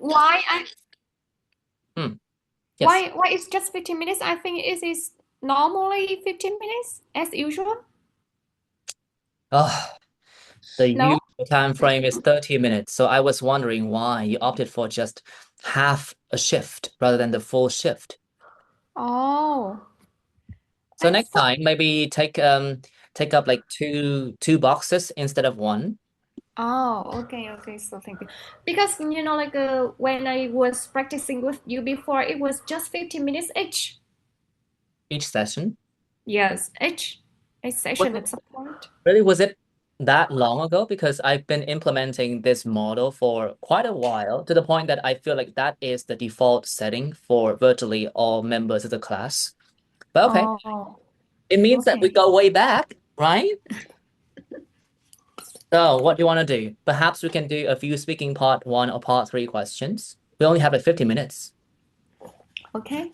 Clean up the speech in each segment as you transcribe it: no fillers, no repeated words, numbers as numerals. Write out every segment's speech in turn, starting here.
Why I Hmm. Yes. why it's just 15 minutes? I think it is normally 15 minutes as usual. Oh, the No? usual time frame is 30 minutes. So I was wondering why you opted for just half a shift rather than the full shift. Oh, So I next thought. time, maybe take up like two boxes instead of one Oh, okay, okay. So thank you. Because like when I was practicing with you before, it was just 15 minutes each. each session. Yes, each Was session it at some point. really was it that long ago? Because I've been implementing this model for quite a while to the point that I feel like that is the default setting for virtually all members of the class. But okay, Oh, it means that we okay. go way back, right? So what do you want to do? Perhaps we can do a few speaking part one or part three questions. We only have like 50 minutes. Okay.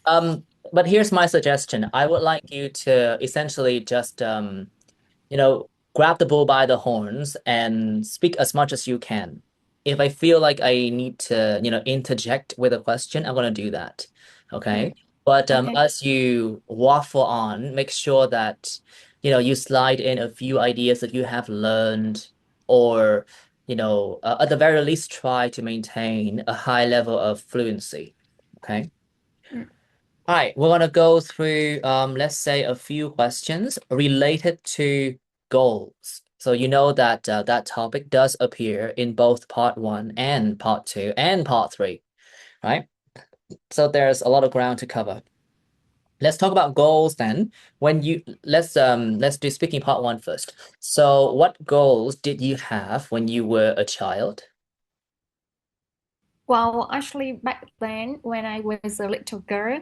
Um, but here's my suggestion. I would like you to essentially just grab the bull by the horns and speak as much as you can. If I feel like I need to, interject with a question, I'm gonna do that. Mm, Okay. But okay. as you waffle on, make sure that, you slide in a few ideas that you have learned, or, at the very least, try to maintain a high level of fluency. Okay. Mm. All right, we're gonna go through let's say a few questions related to goals. So you know that that topic does appear in both part one and part two and part three, right? So there's a lot of ground to cover. Let's talk about goals then. When you let's do speaking part one first. So what goals did you have when you were a child? Well, actually, back then, when I was a little girl,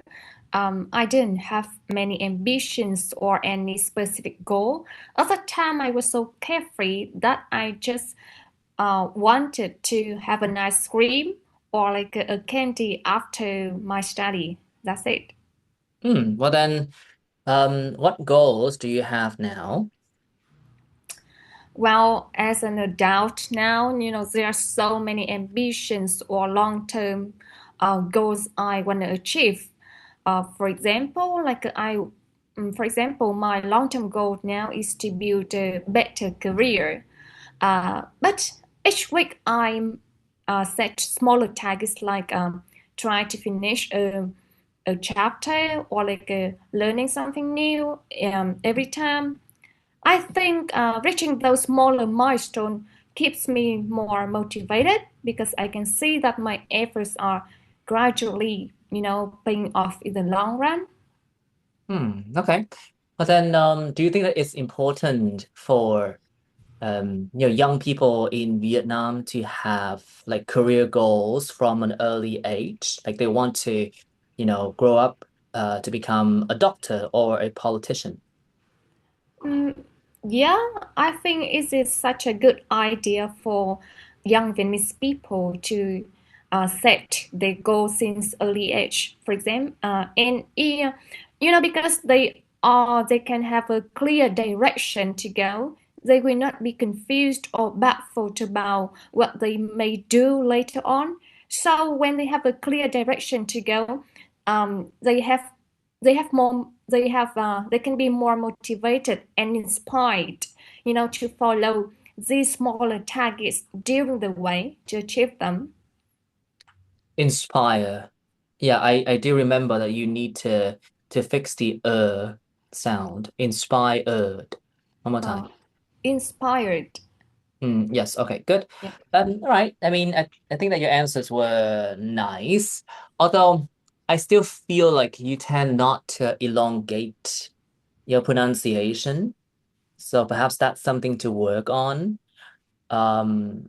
I didn't have many ambitions or any specific goal. At the time, I was so carefree that I just wanted to have an ice cream or like a candy after my study. That's it. Well then, what goals do you have now? Well, as an adult now, there are so many ambitions or long-term goals I want to achieve. For example, for example, my long-term goal now is to build a better career. But each week I'm set smaller targets like try to finish a chapter or like learning something new every time. I think reaching those smaller milestones keeps me more motivated because I can see that my efforts are gradually, paying off in the long run. Okay. But then, do you think that it's important for young people in Vietnam to have like career goals from an early age? Like they want to, grow up to become a doctor or a politician. Mm, yeah, I think it is such a good idea for young Vietnamese people to set their goals since early age. For example, and yeah, because they can have a clear direction to go. They will not be confused or baffled about what they may do later on. So when they have a clear direction to go, they can be more motivated and inspired, to follow these smaller targets during the way to achieve them. Inspire. Yeah, I do remember that you need to fix the sound. Inspired. One more time. uh, Inspired. Yes, okay, good. Yeah. All right. I mean, I think that your answers were nice. Although I still feel like you tend not to elongate your pronunciation. So perhaps that's something to work on. Um,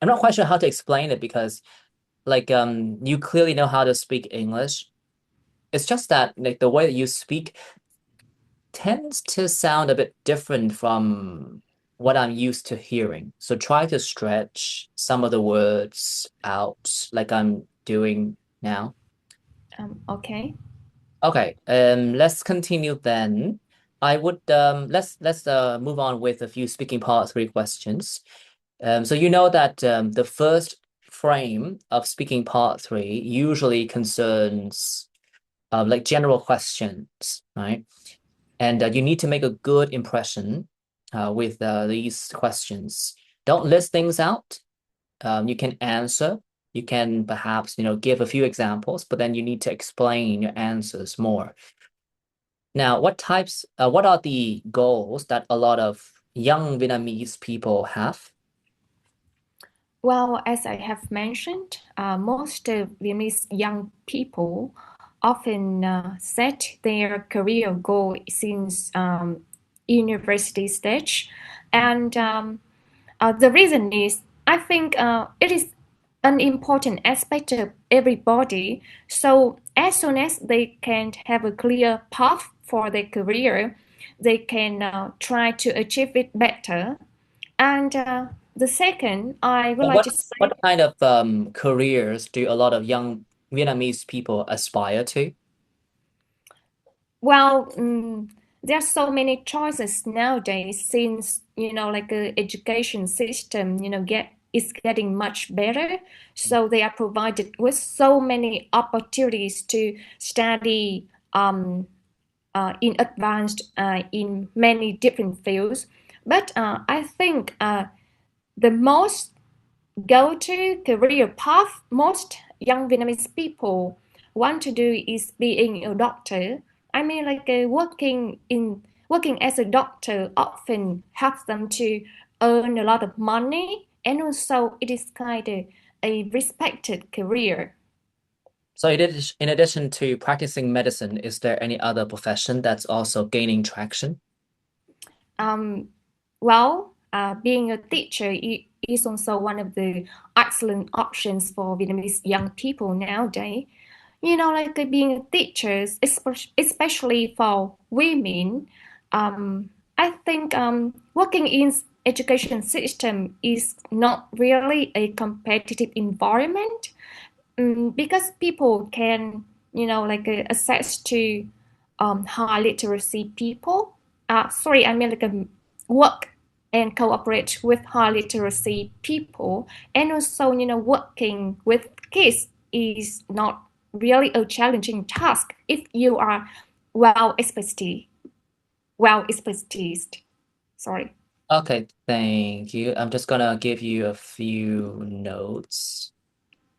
I'm not quite sure how to explain it because like you clearly know how to speak English. It's just that like the way that you speak tends to sound a bit different from what I'm used to hearing. So try to stretch some of the words out like I'm doing now. Okay. Okay, let's continue then. I would let's move on with a few speaking part three questions. So you know that the first frame of speaking part three usually concerns like general questions, right? And you need to make a good impression with these questions. Don't list things out. You can answer. You can perhaps, give a few examples, but then you need to explain your answers more. Now, what are the goals that a lot of young Vietnamese people have? Well, as I have mentioned, most Vietnamese young people often set their career goal since university stage, and the reason is I think it is an important aspect of everybody. So as soon as they can have a clear path for their career, they can try to achieve it better. And the second, I would But like what to say, what kind of careers do a lot of young Vietnamese people aspire to? well, there are so many choices nowadays since like education system, get is getting much better. So they are provided with so many opportunities to study in advanced in many different fields. But I think the most go-to career path most young Vietnamese people want to do is being a doctor. I mean, like working as a doctor often helps them to earn a lot of money, and also it is kind of a respected career. So in addition to practicing medicine, is there any other profession that's also gaining traction? Um, well, being a teacher is also one of the excellent options for Vietnamese young people nowadays. Like being a teacher, especially for women, I think working in education system is not really a competitive environment, because people can, like access to high literacy people. Sorry, I mean like work and cooperate with high literacy people, and also working with kids is not really a challenging task if you are well expertise, well expertised. Sorry. Okay, thank you. I'm just gonna give you a few notes.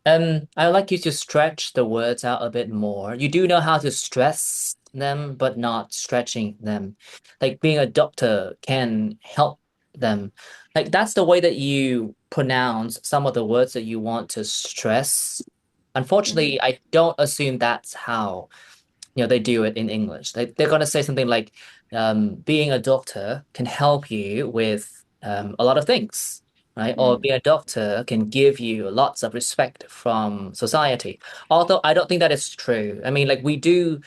I'd like you to stretch the words out a bit more. You do know how to stress them, but not stretching them. Like being a doctor can help them. Like that's the way that you pronounce some of the words that you want to stress. Mhm. Unfortunately, I don't assume that's how they do it in English. They're gonna say something like, being a doctor can help you with a lot of things, right? Or Mm, being a doctor can give you lots of respect from society. Although I don't think that is true. I mean, like we do,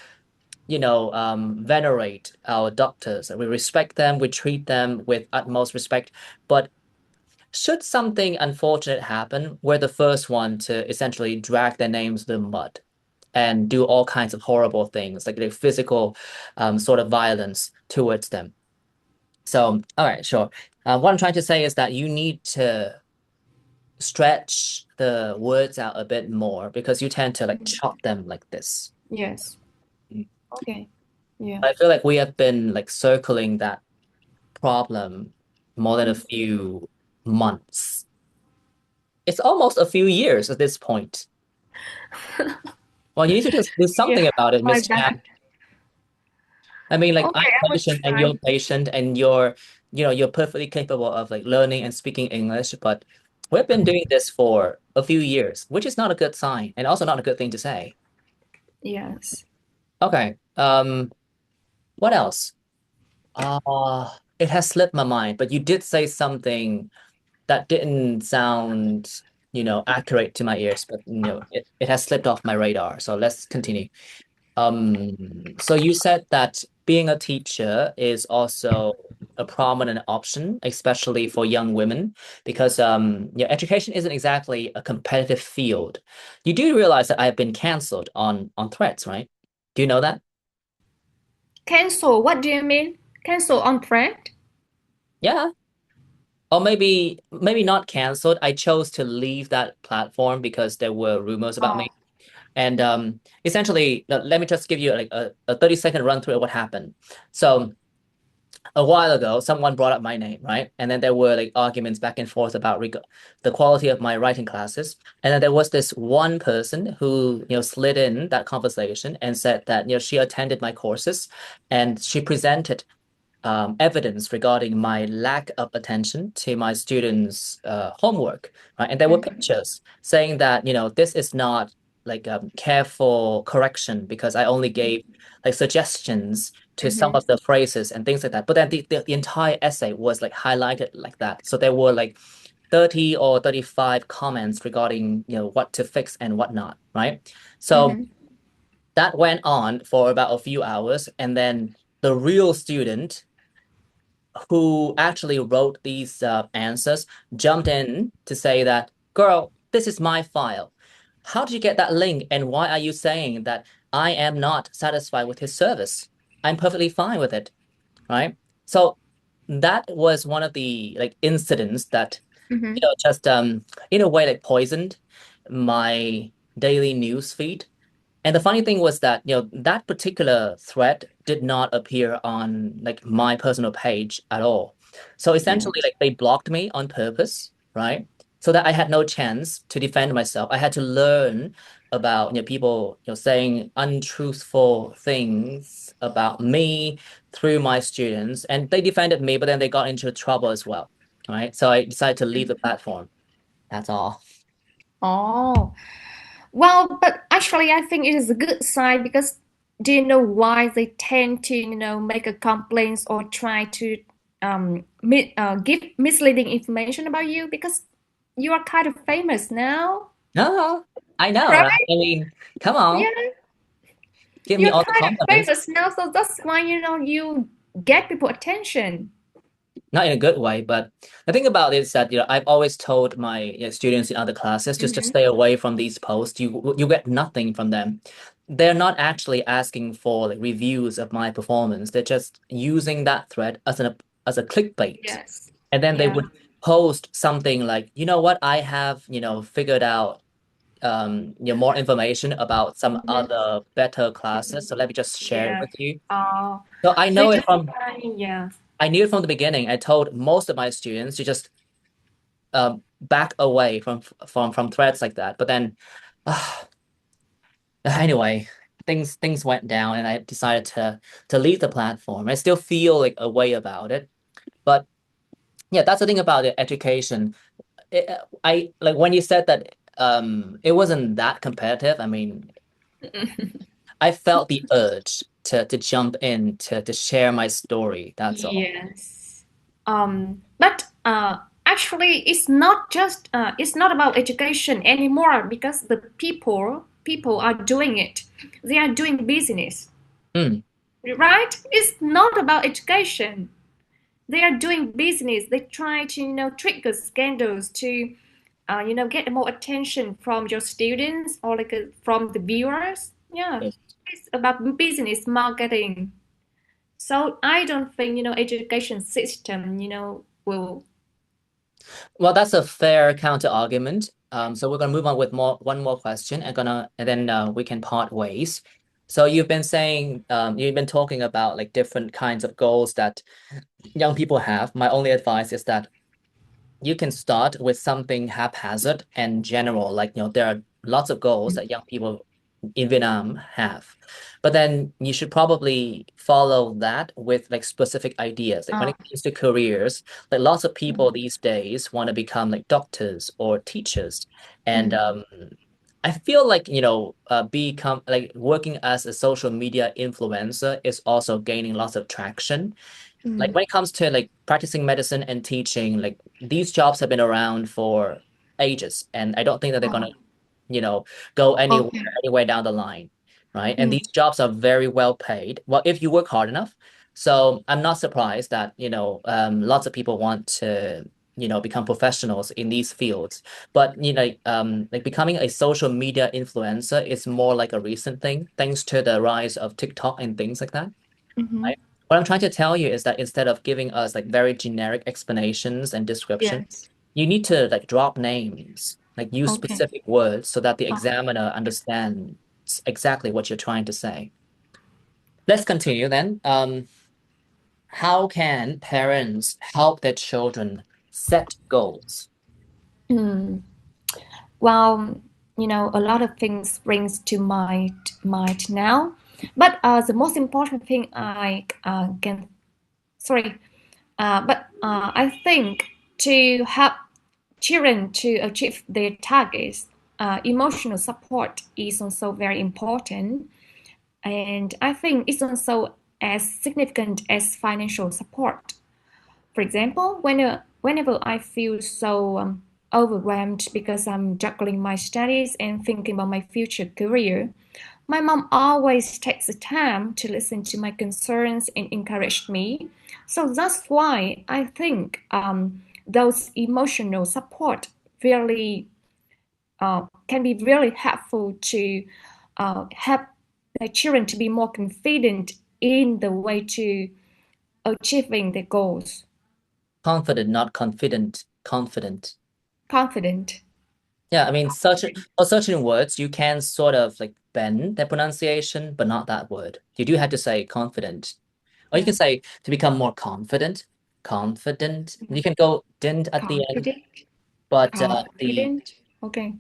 venerate our doctors. We respect them, we treat them with utmost respect. But should something unfortunate happen, we're the first one to essentially drag their names to the mud and do all kinds of horrible things, like the physical sort of violence towards them. So, all right, sure. What I'm trying to say is that you need to stretch the words out a bit more because you tend to like chop them like this. yes. Mm. Okay. Yeah. I feel like we have been like circling that problem more than a few months. It's almost a few years at this point. Well, you need to just do Yeah. something about it, My Miss bad. Chan. I mean, like I'm Okay, I will patient and try. you're patient and you're perfectly capable of like learning and speaking English, but we've been doing this for a few years, which is not a good sign and also not a good thing to say. Yes. Okay. What else? It has slipped my mind, but you did say something that didn't sound, accurate to my ears, but it has slipped off my radar. So let's continue. So you said that being a teacher is also a prominent option, especially for young women, because education isn't exactly a competitive field. You do realize that I've been canceled on Threads, right? Do you know that? Cancel. What do you mean? Cancel on thread? Yeah. or maybe not canceled. I chose to leave that platform because there were rumors about Oh. me. And essentially, let me just give you like a 30-second run through of what happened. So a while ago, someone brought up my name, right? And then there were like arguments back and forth about the quality of my writing classes. And then there was this one person who, slid in that conversation and said that, she attended my courses and she presented evidence regarding my lack of attention to my students' homework, right? And there were Mm-hmm. pictures saying that, this is not like careful correction because I only gave like suggestions to some Mm-hmm. of the phrases and things like that. But then the entire essay was like highlighted like that. So there were like 30 or 35 comments regarding, what to fix and what not, right? So Mm-hmm. that went on for about a few hours. And then the real student who actually wrote these answers jumped in to say that, girl, this is my file. How did you get that link? And why are you saying that I am not satisfied with his service? I'm perfectly fine with it, right? So that was one of the like incidents that, Mm-hmm. just in a way like poisoned my daily news feed. And the funny thing was that, that particular thread did not appear on like my personal page at all. So essentially, Yes. like they blocked me on purpose, right? So that I had no chance to defend myself. I had to learn about, people, saying untruthful things about me through my students. And they defended me, but then they got into trouble as well. Right. So I decided to leave the platform. That's all. Oh, well, but actually, I think it is a good sign because do you know why they tend to, make a complaints or try to give misleading information about you because you are kind of famous now, No, I know, right? right? I mean, come on. Yeah, Give me you're all the kind of compliments. famous now, so that's why, you get people attention. Not in a good way, but the thing about it is that I've always told my students in other classes just Mm-hmm. stay away from these posts. You get nothing from them. They're not actually asking for like reviews of my performance. They're just using that thread as a clickbait, Yes. and then they Yeah. would post something like, you know what, I have figured out more information about some Mm-hmm. other better classes. So let me just share it Yeah. with you. Uh, So they just yeah. I knew it from the beginning. I told most of my students to just back away from threads like that. But then uh, anyway, things went down and I decided to leave the platform. I still feel like a way about it. But yeah, that's the thing about it, education. I like when you said that it wasn't that competitive. I mean, I felt the urge to jump in to share my story. That's all. Yes. But actually, it's not about education anymore because the people are doing it. They are doing business, Mm, right? It's not about education. They are doing business. They try to trigger scandals to get more attention from your students or like from the viewers. Yeah, yes. it's about business marketing. So I don't think, education system, will. Well, that's a fair counter argument. So we're gonna move on with one more question and then we can part ways. So you've been saying you've been talking about like different kinds of goals that young people have. My only advice is that you can start with something haphazard and general. Like, there are lots of goals that young people in Vietnam have. But then you should probably follow that with like specific ideas. Like when Uh, it comes to careers, like lots of people mm, these days want to become like doctors or teachers. And mm, I feel like, become like working as a social media influencer is also gaining lots of traction. Like mm. when it comes to like practicing medicine and teaching, like these jobs have been around for ages, and I don't think that they're gonna, Oh, you know, go okay. anywhere down the line, right? And Mm, these jobs are very well paid. Well, if you work hard enough. So I'm not surprised that, lots of people want to, become professionals in these fields. But like becoming a social media influencer is more like a recent thing, thanks to the rise of TikTok and things like that. mm-hmm. Right? What I'm trying to tell you is that instead of giving us like very generic explanations and descriptions, Yes. you need to like drop names, like use Okay. specific words so that the Uh, examiner understands exactly what you're trying to say. Let's continue then. How can parents help their children set goals? mm, well, a lot of things springs to mind now, but the most important thing I can sorry, but I think to help children to achieve their targets, emotional support is also very important, and I think it's also as significant as financial support. For example, whenever I feel so overwhelmed because I'm juggling my studies and thinking about my future career, my mom always takes the time to listen to my concerns and encourage me. So that's why I think those emotional support really can be really helpful to help the children to be more confident in the way to achieving their goals. Confident, not confident, confident. Confident. Yeah, I mean, certain words you can sort of like bend the pronunciation, but not that word. You do have to say confident, or you can Yeah. say to become more confident, confident. You can go didn't at the end, Confident. but Confident. Okay.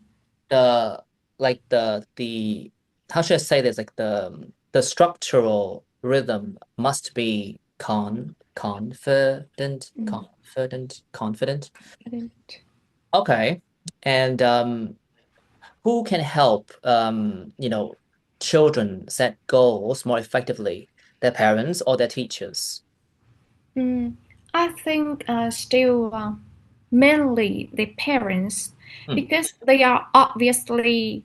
the the how should I say this? Like the structural rhythm must be confident, Mm, confident, confident. confident. Okay. And who can help children set goals more effectively? Their parents or their teachers? Mm, I think still mainly the parents Hmm. because they are obviously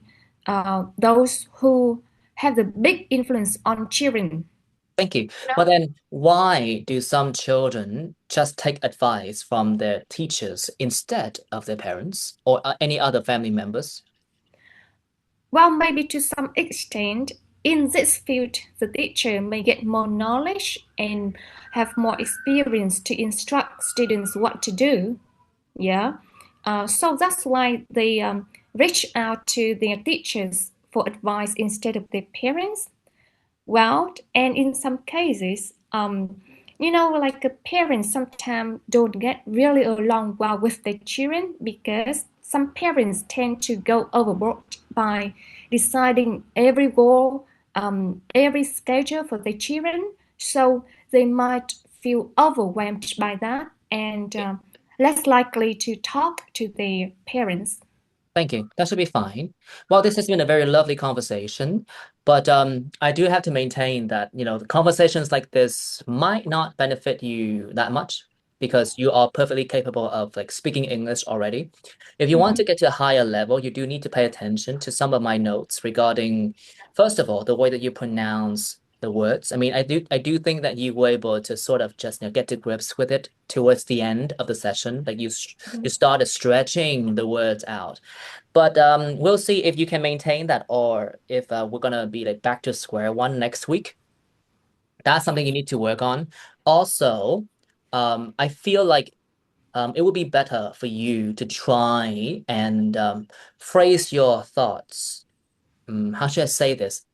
those who have the big influence on children. Thank you. You But know? then why do some children just take advice from their teachers instead of their parents or any other family members? Well, maybe to some extent, in this field, the teacher may get more knowledge and have more experience to instruct students what to do. Yeah. So that's why they reach out to their teachers for advice instead of their parents. Well, and in some cases, like parents sometimes don't get really along well with their children because some parents tend to go overboard by deciding every goal, every schedule for their children. So they might feel overwhelmed by that and less likely to talk to their parents. Thank you. That should be fine. Well, this has been a very lovely conversation, but I do have to maintain that, the conversations like this might not benefit you that much because you are perfectly capable of like speaking English already. If you want Mhm. to get to a higher level, you do need to pay attention to some of my notes regarding, first of all, the way that you pronounce the words. I mean, I do think that you were able to sort of just, get to grips with it towards the end of the session. Like you started stretching the words out. But we'll see if you can maintain that or if we're gonna be like back to square one next week. That's something you need to work on. Also, I feel like it would be better for you to try and phrase your thoughts. How should I say this?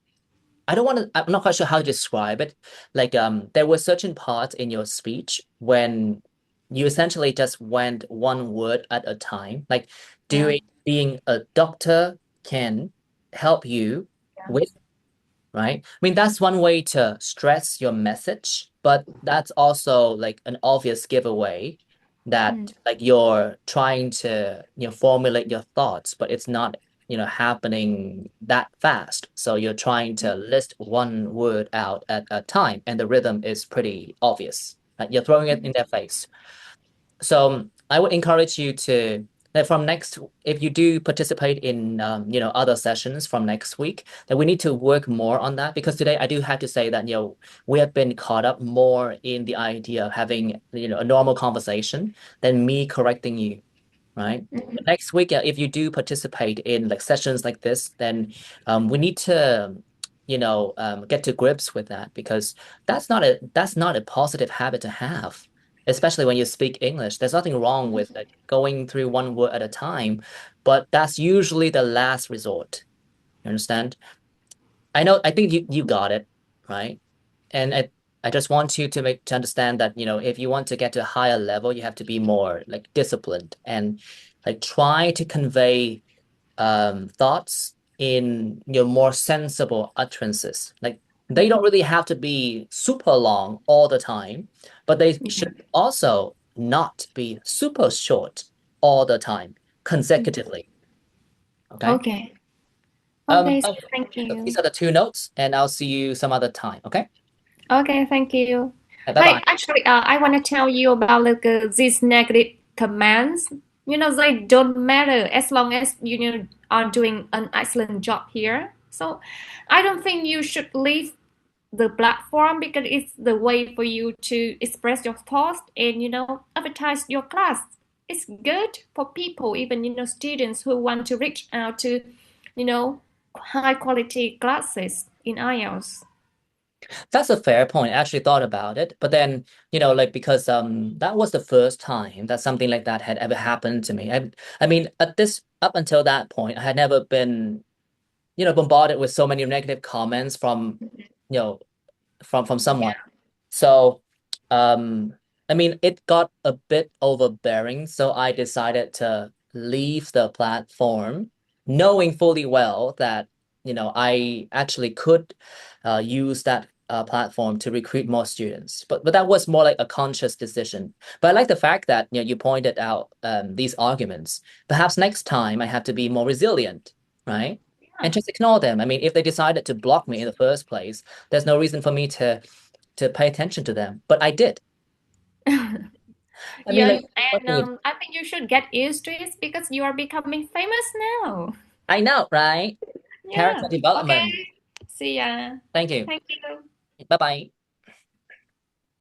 I'm not quite sure how to describe it. Like there were certain parts in your speech when you essentially just went one word at a time. Like Yeah, being a doctor can help you yeah. with, right? I mean, that's one way to stress your message, but that's also like an obvious giveaway Mm, that like you're trying to, formulate your thoughts, but it's not, happening that fast. So you're trying to list one word out at a time, and the rhythm is pretty obvious. Like you're throwing it in their face. So I would encourage you to that from next, if you do participate in other sessions from next week, that we need to work more on that because today I do have to say that we have been caught up more in the idea of having a normal conversation than me correcting you, right? mhm. Next week, if you do participate in like sessions like this, then we need to get to grips with that because that's not a positive habit to have, especially when you speak English. There's nothing wrong with like going through one word at a time, but that's usually the last resort. You understand? I think you got it, right? And I just want you to understand that, if you want to get to a higher level, you have to be more like disciplined and like try to convey thoughts in your more sensible utterances. Like they don't really have to be super long all the time, but they Yeah. should also not be super short all the time consecutively. Okay. Okay. Um, Okay, so okay. thank So these you. are the two notes, and I'll see you some other time. Okay. Okay, thank you. Bye Like, bye. actually, I want to tell you about like these negative comments. They don't matter as long as are doing an excellent job here. So, I don't think you should leave the platform because it's the way for you to express your thoughts and advertise your class. It's good for people, even students who want to reach out to you know high quality classes in IELTS. That's a fair point. I actually thought about it, but then, like because that was the first time that something like that had ever happened to me. I mean, up until that point, I had never been, bombarded with so many negative comments you know, from someone. Yeah. So, um, I mean, it got a bit overbearing, so I decided to leave the platform, knowing fully well that, I actually could use that platform to recruit more students. But that was more like a conscious decision. But I like the fact that, you pointed out these arguments. Perhaps next time I have to be more resilient, right? And Yeah. just ignore them. I mean, if they decided to block me in the first place, there's no reason for me to pay attention to them. But I did. I mean, Yeah, like, what and can you? I think you should get used to it because you are becoming famous now. I know, right? Character Yeah. development. Okay. See ya. Thank you. Thank you. Bye bye.